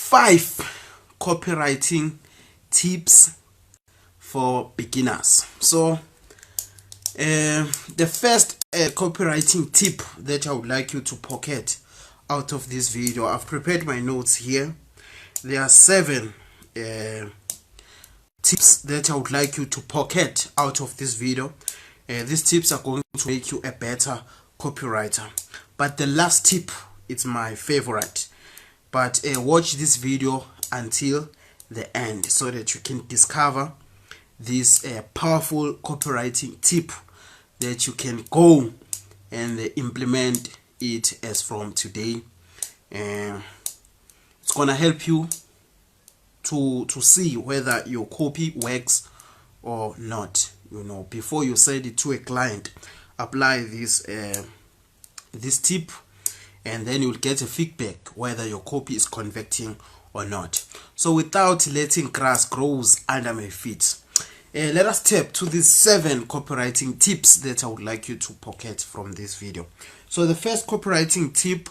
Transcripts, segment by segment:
5 copywriting tips for beginners. So the first copywriting tip that I would like you to pocket out of this video, I've prepared my notes here. There are 7 tips that I would like you to pocket out of this video. These tips are going to make you a better copywriter. But the last tip is my favorite. But watch this video until the end so that you can discover this powerful copywriting tip that you can go and implement it as from today. It's gonna help you to see whether your copy works or not. You know, before you send it to a client, apply this tip, and then you'll get a feedback whether your copy is converting or not. So without letting grass grows under my feet, let us step to these 7 copywriting tips that I would like you to pocket from this video. So the first copywriting tip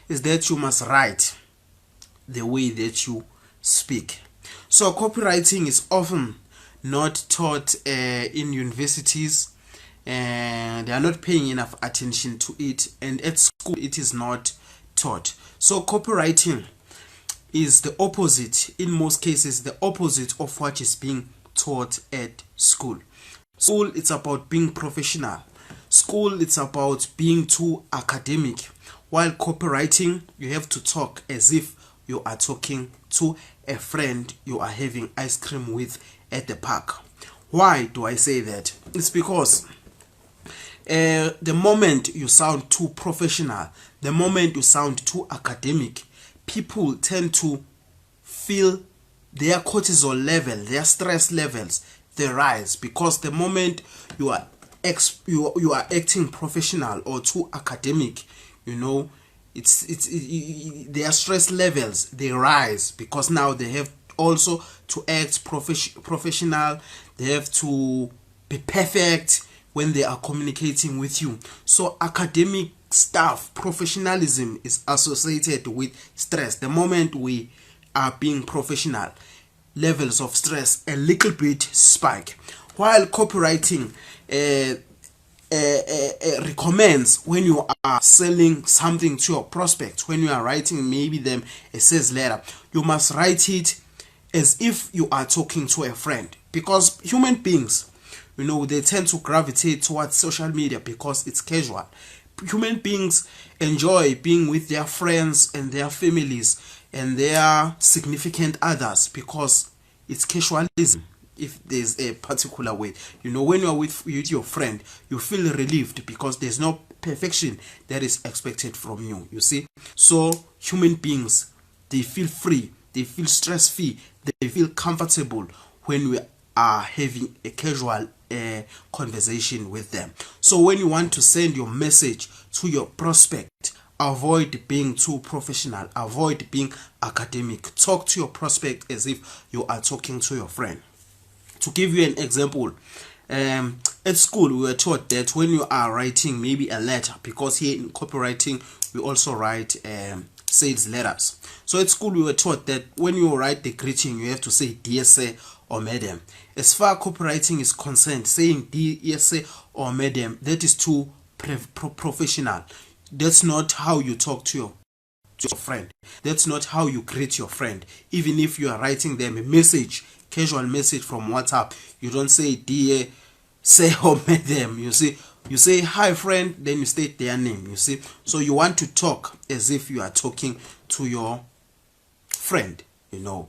is that you must write the way that you speak. So copywriting is often not taught in universities, and they are not paying enough attention to it, and at school it is not taught. So copywriting is the opposite, in most cases the opposite of what is being taught at school. School, it's about being professional. School, it's about being too academic, while copywriting, you have to talk as if you are talking to a friend you are having ice cream with at the park. Why do I say that? It's because the moment you sound too professional, the moment you sound too academic, people tend to feel their cortisol level, their stress levels, they rise, because the moment you are acting professional or too academic, you know, their stress levels, they rise, because now they have also to act professional. They have to be perfect when they are communicating with you. So academic stuff, professionalism is associated with stress. The moment we are being professional, levels of stress a little bit spike. While copywriting recommends, when you are selling something to your prospects, when you are writing maybe them a sales letter, you must write it as if you are talking to a friend, because human beings, you know, they tend to gravitate towards social media because it's casual. Human beings enjoy being with their friends and their families and their significant others because it's casualism. If there's a particular way, you know, when you are with your friend, you feel relieved because there's no perfection that is expected from you, you see. So human beings, they feel free, they feel stress-free, they feel comfortable when we are having a casual conversation with them. So when you want to send your message to your prospect, avoid being too professional, avoid being academic. Talk to your prospect as if you are talking to your friend. To give you an example, at school we were taught that when you are writing maybe a letter, because here in copywriting we also write sales letters. So at school we were taught that when you write the greeting, you have to say dear sir or madam. As far as copywriting is concerned, saying dear sir or madam, that is too professional. That's not how you talk to your friend. That's not how you greet your friend. Even if you are writing them a message, casual message from WhatsApp, you don't say dear sir or madam. You say hi friend, then you state their name, you see. So you want to talk as if you are talking to your friend, you know.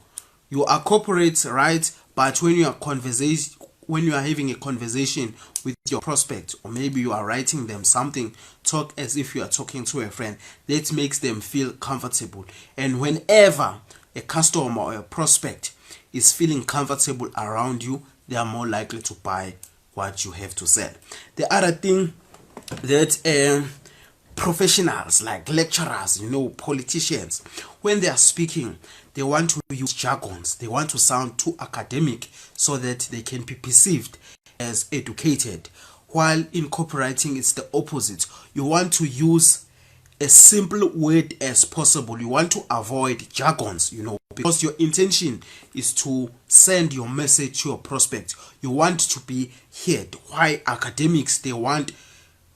You are corporate, right? But when you are having a conversation with your prospect, or maybe you are writing them something, talk as if you are talking to a friend. That makes them feel comfortable. And whenever a customer or a prospect is feeling comfortable around you, they are more likely to buy what you have to sell. The other thing that professionals like lecturers, you know, politicians, when they are speaking, they want to use jargons. They want to sound too academic so that they can be perceived as educated. While in copywriting, it's the opposite. You want to use as simple word as possible. You want to avoid jargons, you know. because your intention is to send your message to your prospect. You want to be heard. Why academics, they want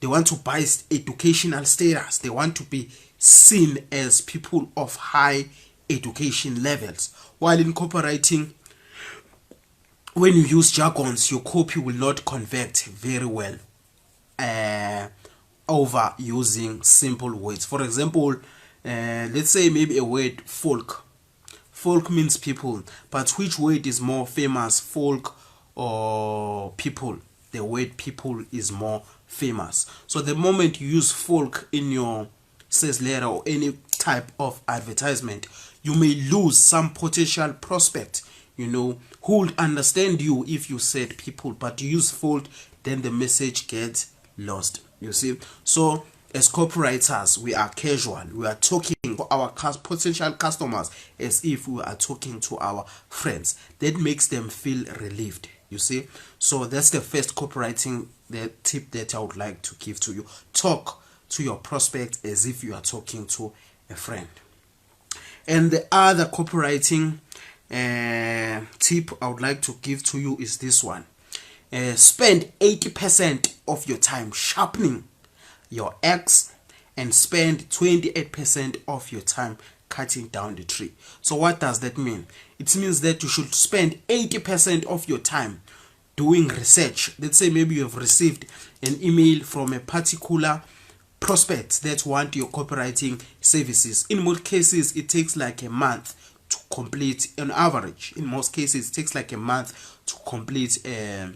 to buy educational status. They want to be seen as people of high education levels. While in copywriting, when you use jargons, your copy will not convert very well over using simple words. For example, let's say maybe a word folk. Folk means people, but which word is more famous, folk or people? The word people is more famous. So the moment you use folk in your sales letter or any type of advertisement, you may lose some potential prospect, who would understand you if you said people, but you use folk, then the message gets lost. You see, so as copywriters, we are casual. We are talking to our potential customers as if we are talking to our friends. That makes them feel relieved. You see, so that's the first copywriting tip that I would like to give to you. Talk to your prospect as if you are talking to a friend. And the other copywriting tip I would like to give to you is this one. Spend 80% of your time sharpening your axe and spend 28% of your time cutting down the tree. So what does that mean? It means that you should spend 80% of your time doing research. Let's say maybe you have received an email from a particular prospect that want your copywriting services. In most cases, it takes like a month to complete, on average. In most cases, it takes like a month to complete a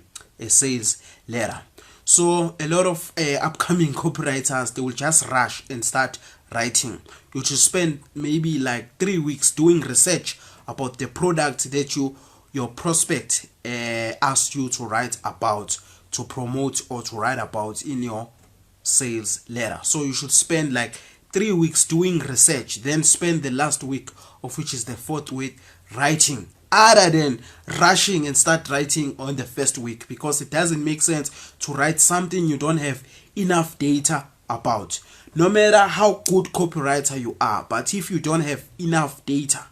sales letter. So a lot of upcoming copywriters, they will just rush and start writing. You should spend maybe like 3 weeks doing research about the product that your prospect asked you to write about, to promote or to write about in your sales letter. So you should spend like 3 weeks doing research, then spend the last week, of which is the 4th week, writing, other than rushing and start writing on the first week, because it doesn't make sense to write something you don't have enough data about. No matter how good copywriter you are, but if you don't have enough data,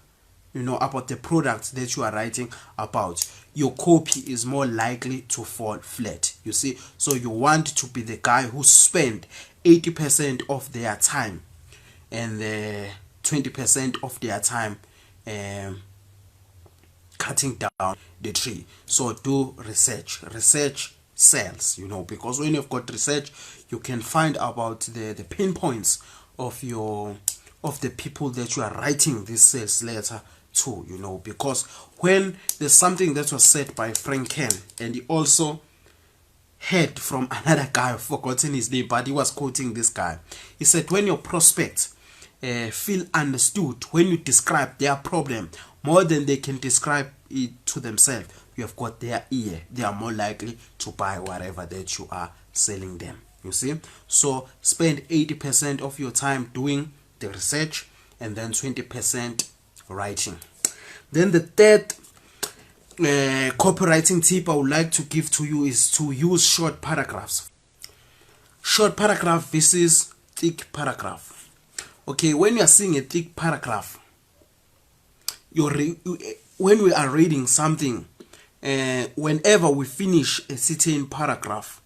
about the product that you are writing about, your copy is more likely to fall flat. You see, so you want to be the guy who spend 80% of their time and 20% of their time cutting down the tree. So do research. Research sells, because when you've got research, you can find about the pain points of the people that you are writing this sales letter to, because when there's something that was said by Frank Ken, and he also heard from another guy, I've forgotten his name, but he was quoting this guy. He said, when your prospects feel understood, when you describe their problem more than they can describe it to themselves, you have got their ear. They are more likely to buy whatever that you are selling them. You see, so spend 80% of your time doing the research and then 20% writing. Then the third copywriting tip I would like to give to you is to use short paragraphs. Short paragraph versus thick paragraph. Okay, when you are seeing a thick paragraph, when we are reading something, whenever we finish a certain paragraph,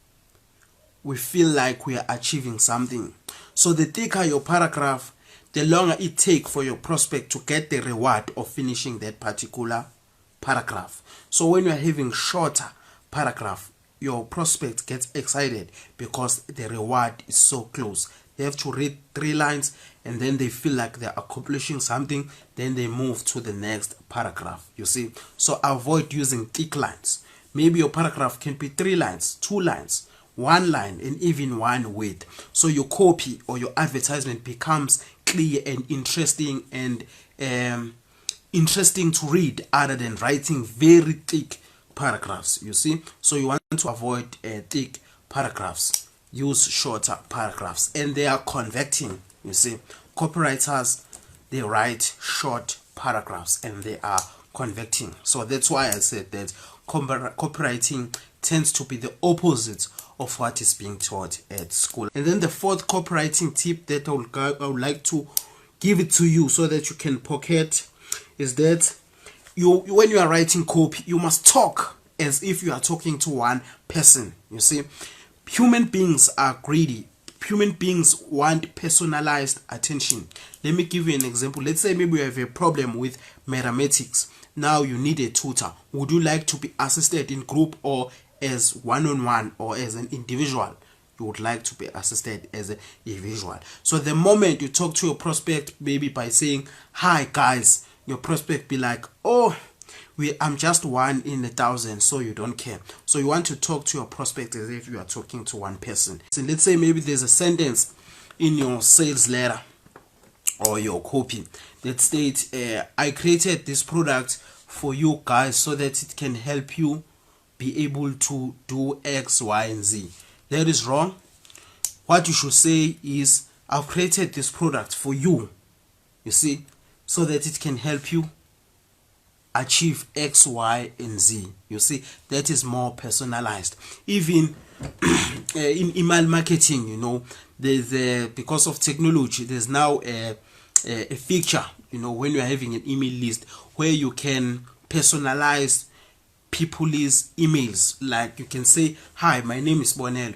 we feel like we are achieving something. So the thicker your paragraph, the longer it takes for your prospect to get the reward of finishing that particular paragraph. So when you are having shorter paragraph, your prospect gets excited because the reward is so close. They have to read 3 lines and then they feel like they're accomplishing something. Then they move to the next paragraph. You see, so avoid using thick lines. Maybe your paragraph can be 3 lines, 2 lines, 1 line, and even 1 word. So your copy or your advertisement becomes clear and interesting to read, other than writing very thick paragraphs. You see, so you want to avoid thick paragraphs. Use shorter paragraphs, and they are converting. You see, copywriters, they write short paragraphs and they are converting. So that's why I said that copywriting tends to be the opposite of what is being taught at school. And then the fourth copywriting tip that I would like to give it to you so that you can pocket is that when you are writing copy, you must talk as if you are talking to one person. You see, human beings are greedy. Human beings want personalized attention. Let me give you an example. Let's say maybe you have a problem with mathematics. Now you need a tutor. Would you like to be assisted in group or as one-on-one or as an individual? You would like to be assisted as an individual. So the moment you talk to your prospect, maybe by saying, "Hi guys," your prospect be like, "Oh, I'm just 1 in 1,000, so you don't care." So you want to talk to your prospect as if you are talking to one person. So let's say maybe there's a sentence in your sales letter or your copy that states, "I created this product for you guys so that it can help you be able to do X, Y, and Z." That is wrong. What you should say is, "I've created this product for you, you see, so that it can help you achieve X, Y, and Z." You see, that is more personalized. Even in email marketing, there's because of technology, there's now a feature, when you're having an email list where you can personalize people's emails. Like you can say, "Hi, my name is Bonello."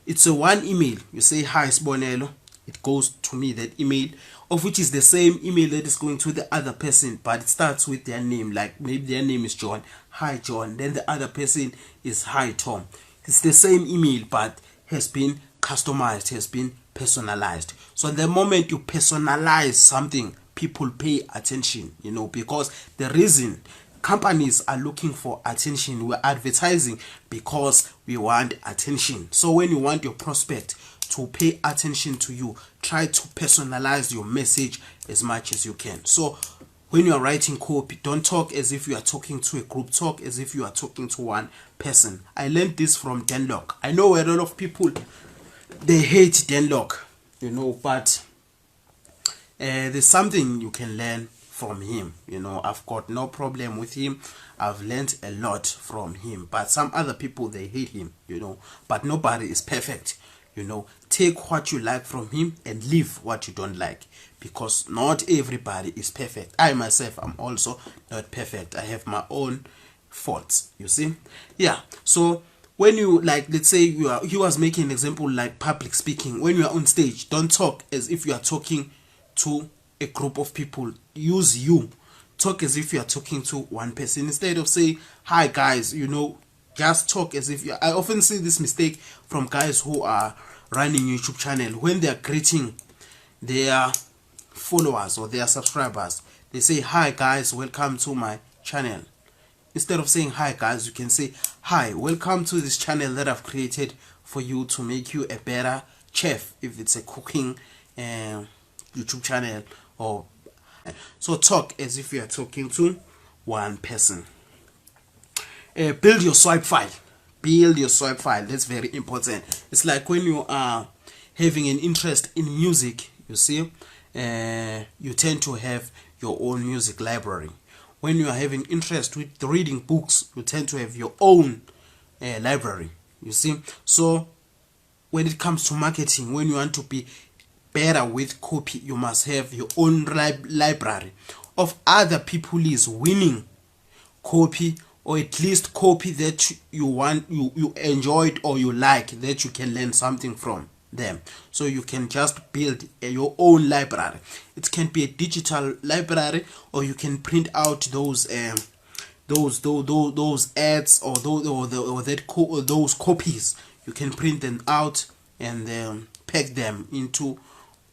It's a one email. You say, "Hi, Bonello." It goes to me, that email, of which is the same email that is going to the other person, but it starts with their name. Like maybe their name is John. "Hi, John." Then the other person is, "Hi, Tom." It's the same email, but has been customized, has been personalized. So the moment you personalize something, people pay attention, because the reason companies are looking for attention, we're advertising because we want attention. So when you want your prospect to pay attention to you, try to personalize your message as much as you can. So when you are writing copy, don't talk as if you are talking to a group. Talk as if you are talking to one person. I learned this from Dan Lok. I know a lot of people, they hate Dan Lok, but there's something you can learn from him. I've got no problem with him. I've learned a lot from him. But some other people, they hate him, but nobody is perfect. Take what you like from him and leave what you don't like, because not everybody is perfect. I myself am also not perfect. I have my own faults, you see. Yeah. So when you, like, let's say he was making an example like public speaking. When you are on stage, don't talk as if you are talking to a group of people. Use you. Talk as if you are talking to one person. Instead of saying, "Hi guys," just talk as if I often see this mistake from guys who are running YouTube channel. When they are greeting their followers or their subscribers, they say, "Hi guys, welcome to my channel." Instead of saying, "Hi guys," you can say, "Hi, welcome to this channel that I've created for you to make you a better chef," if it's a cooking YouTube channel. Or so talk as if you are talking to one person. Build your swipe file. Build your swipe file. That's very important. It's like when you are having an interest in music, you see, you tend to have your own music library. When you are having interest with reading books, you tend to have your own library, you see. So when it comes to marketing, when you want to be better with copy, you must have your own library of other people's winning copy, or at least copy that you enjoyed or you like, that you can learn something from them. So you can just build your own library. It can be a digital library, or you can print out those ads or those copies. You can print them out and pack them into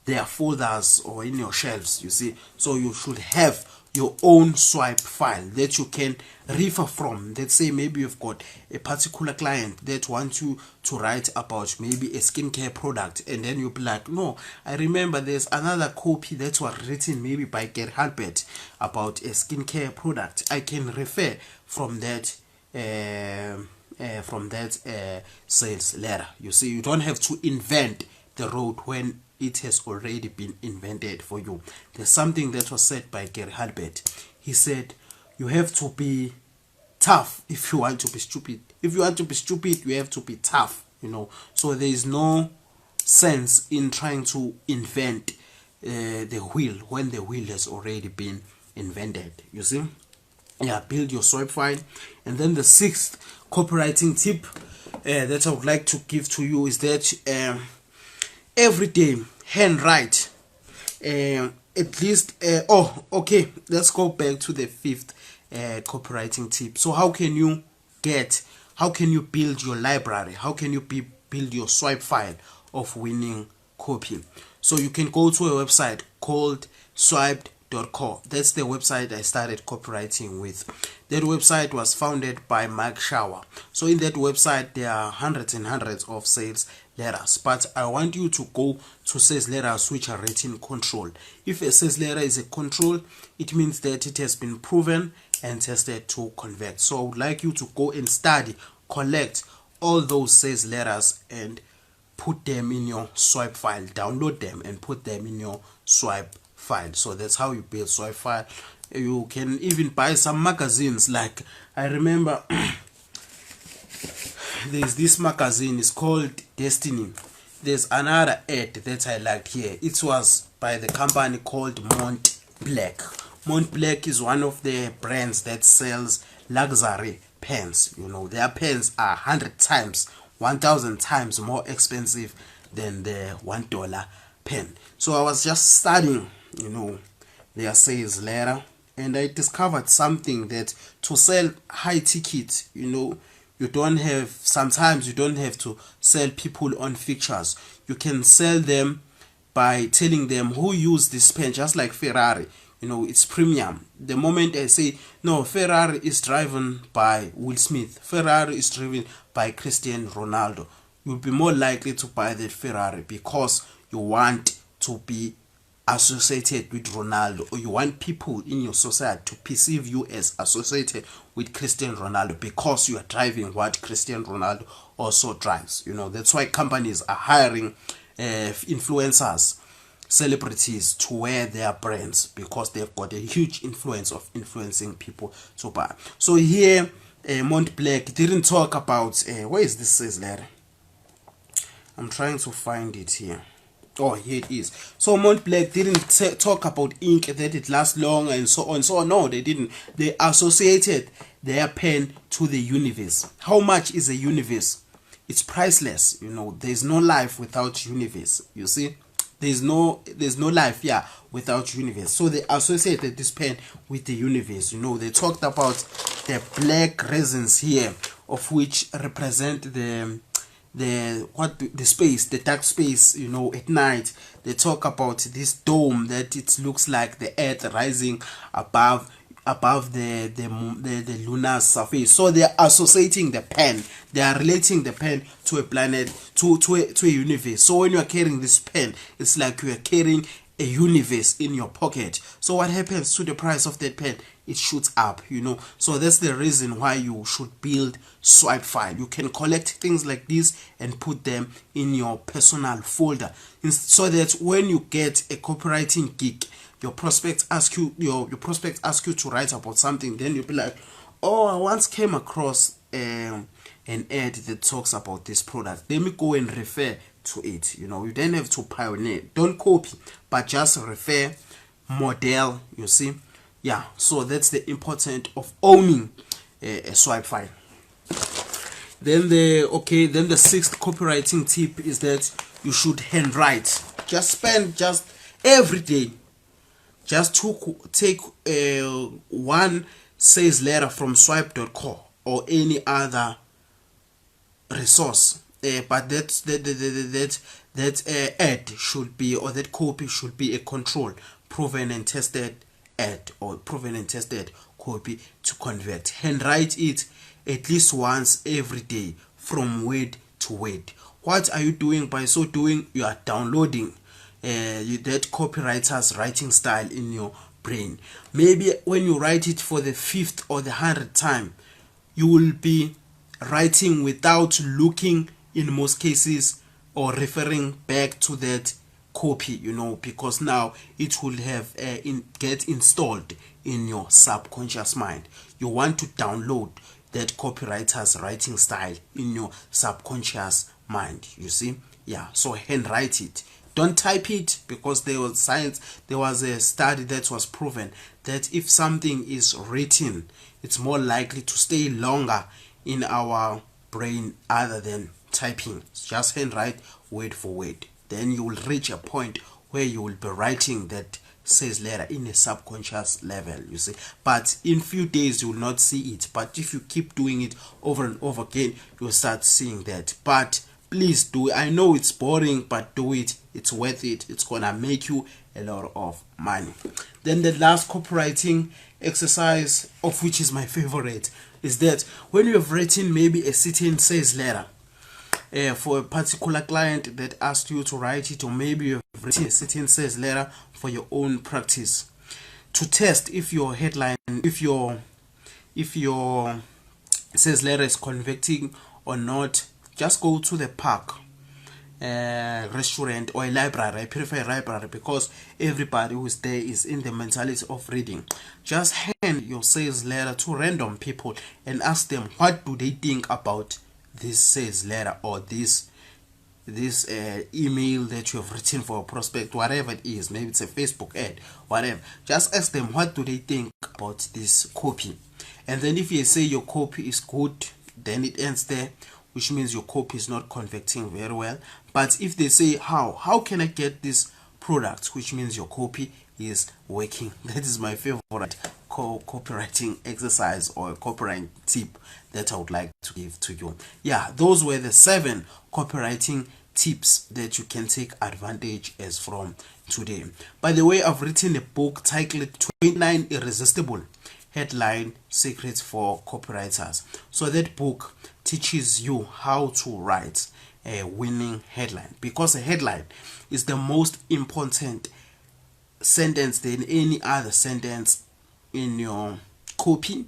their folders or in your shelves, you see. So you should have your own swipe file that you can refer from. Let's say maybe you've got a particular client that wants you to write about maybe a skincare product, and then you'll be like, "No, I remember there's another copy that was written maybe by Gary Halbert about a skincare product. I can refer from that sales letter." You see, you don't have to invent the road when it has already been invented for you. There's something that was said by Gary Halbert. He said, "You have to be tough if you want to be stupid. If you want to be stupid, you have to be tough, So there is no sense in trying to invent the wheel when the wheel has already been invented. You see, yeah, build your swipe file. And then the sixth copywriting tip that I would like to give to you is that every day handwrite at least okay, let's go back to the fifth copywriting tip. So how can you build your library? How can you build your swipe file of winning copy? So you can go to a website called swiped.co. That's the website I started copywriting with. That website was founded by Mike Shower. So in that website there are hundreds and hundreds of sales letters, but I want you to go to sales letters which are rating control. If a sales letter is a control, it means that it has been proven and tested to convert. So I would like you to go and study, collect all those sales letters and put them in your swipe file, download them and put them in your swipe file. So that's how you build swipe file. You can even buy some magazines. Like I remember there's this magazine, it's called Destiny. There's another ad that I liked here. It was by the company called Mont Black. Mont Black is one of the brands that sells luxury pens. You know, their pens are 100 times, 1,000 times more expensive than the $1 pen. So I was just studying, you know, their sales letter, and I discovered something that to sell high ticket, you know, sometimes you don't have to sell people on fixtures. You can sell them by telling them who use this pen, just like Ferrari. You know, it's premium. The moment I say, no, Ferrari is driven by Will Smith, Ferrari is driven by Cristiano Ronaldo, you'll be more likely to buy that Ferrari because you want to be associated with Ronaldo, or you want people in your society to perceive you as associated with Cristiano Ronaldo because you are driving what Cristiano Ronaldo also drives. You know, that's why companies are hiring influencers, celebrities to wear their brands, because they've got a huge influence of influencing people to buy. So here Mont Black didn't talk about where is this says letter? I'm trying to find it here. Oh, here it is. So Mont Black didn't talk about ink, that it lasts long and so on. So no, they didn't. They associated their pen to the universe. How much is a universe? It's priceless. You know, there's no life without universe. You see, there's no life, yeah, without universe. So they associated this pen with the universe. You know, they talked about the black resins here, of which represent the space, the dark space. You know, at night they talk about this dome that it looks like the earth rising above the lunar surface. So they are associating the pen, they are relating the pen to a planet, to a universe. So when you are carrying this pen, it's like you are carrying a universe in your pocket. So what happens to the price of that pen? It shoots up, you know. So that's the reason why you should build swipe file. You can collect things like this and put them in your personal folder, so that when you get a copywriting gig, your prospects ask you to write about something, then you'll be like, oh, I once came across an ad that talks about this product, let me go and refer to it. You know, you don't have to pioneer, don't copy, but just refer, model. You see, yeah. So that's the importance of owning a swipe file. Then the sixth copywriting tip is that you should handwrite. Just spend every day just to take one sales letter from swipe.co or any other resource, but that ad should be, or that copy should be, a control, proven and tested ad, or proven and tested copy to convert. Handwrite it at least once every day, from word to word. What are you doing? By so doing, you are downloading that copywriter's writing style in your brain. Maybe when you write it for the 5th or the 100th time, you will be writing without looking, in most cases, or referring back to that copy, you know, because now it will have get installed in your subconscious mind. You want to download that copywriter's writing style in your subconscious mind, you see. Yeah, so handwrite it Don't type it, because there was a study that was proven that if something is written, it's more likely to stay longer in our brain other than typing. Just handwrite word for word. Then you will reach a point where you will be writing that sales letter in a subconscious level, you see. But in few days you will not see it, but if you keep doing it over and over again, you'll start seeing that. But please do it. I know it's boring, but do it. It's worth it. It's gonna make you a lot of money. Then the last copywriting exercise, of which is my favorite, is that when you have written maybe a certain sales letter for a particular client that asked you to write it, or maybe you have written a certain sales letter for your own practice, to test if your headline, if your sales letter is converting or not, just go to the park, restaurant, or a library. I prefer a library because everybody who is there is in the mentality of reading. Just hand your sales letter to random people and ask them what do they think about this sales letter, or this email that you have written for a prospect, whatever it is. Maybe it's a Facebook ad, whatever. Just ask them what do they think about this copy. And then if you say your copy is good, then it ends there, which means your copy is not converting very well. But if they say how can I get this product, which means your copy is working. That is my favorite copywriting exercise or copywriting tip that I would like to give to you. Yeah, those were the 7 copywriting tips that you can take advantage as from today. By the way, I've written a book titled 29 Irresistible Headline Secrets for Copywriters. So that book teaches you how to write a winning headline, because a headline is the most important sentence than any other sentence in your copy,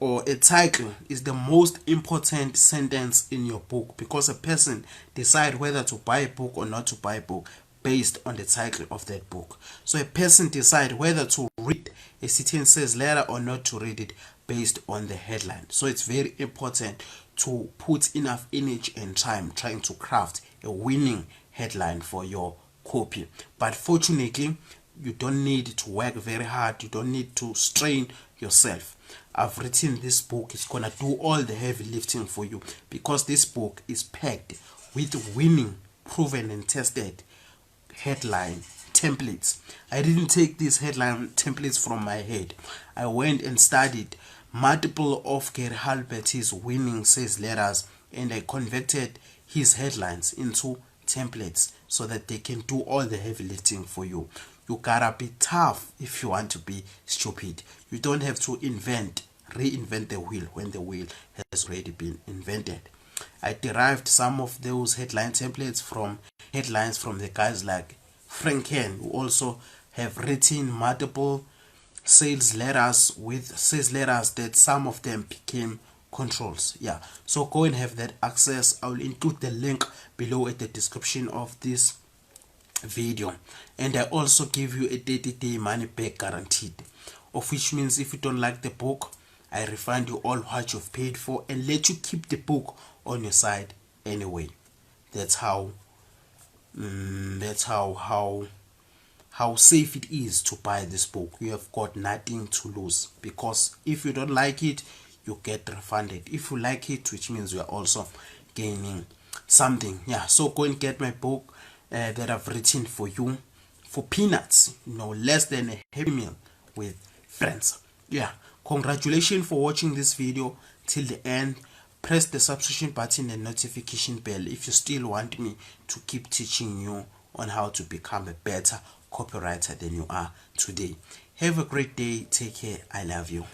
or a title is the most important sentence in your book, because a person decide whether to buy a book or not to buy a book based on the title of that book. So a person decide whether to read a certain sales letter or not to read it based on the headline. So it's very important to put enough energy and time trying to craft a winning headline for your copy. But fortunately, you don't need to work very hard. You don't need to strain yourself. I've written this book. It's gonna do all the heavy lifting for you, because this book is packed with winning, proven and tested headline templates. I didn't take these headline templates from my head. I went and studied multiple of Gary Halbert's winning sales letters, and I converted his headlines into templates so that they can do all the heavy lifting for you. You gotta be tough if you want to be stupid. You don't have to reinvent the wheel when the wheel has already been invented. I derived some of those headline templates from headlines from the guys like Frank Ken, who also have written multiple sales letters with sales letters that some of them became controls. Yeah, so go and have that access. I will include the link below at the description of this video, and I also give you a 30-day money back guaranteed, of which means if you don't like the book, I refund you all what you've paid for and let you keep the book on your side anyway. That's how safe it is to buy this book. You have got nothing to lose, because if you don't like it, you get refunded. If you like it, which means you are also gaining something. Yeah, so go and get my book that I've written for you for peanuts, less than a happy meal with friends. Yeah, congratulations for watching this video till the end. Press the subscription button and notification bell if you still want me to keep teaching you on how to become a better copywriter than you are today. Have a great day. Take care. I love you.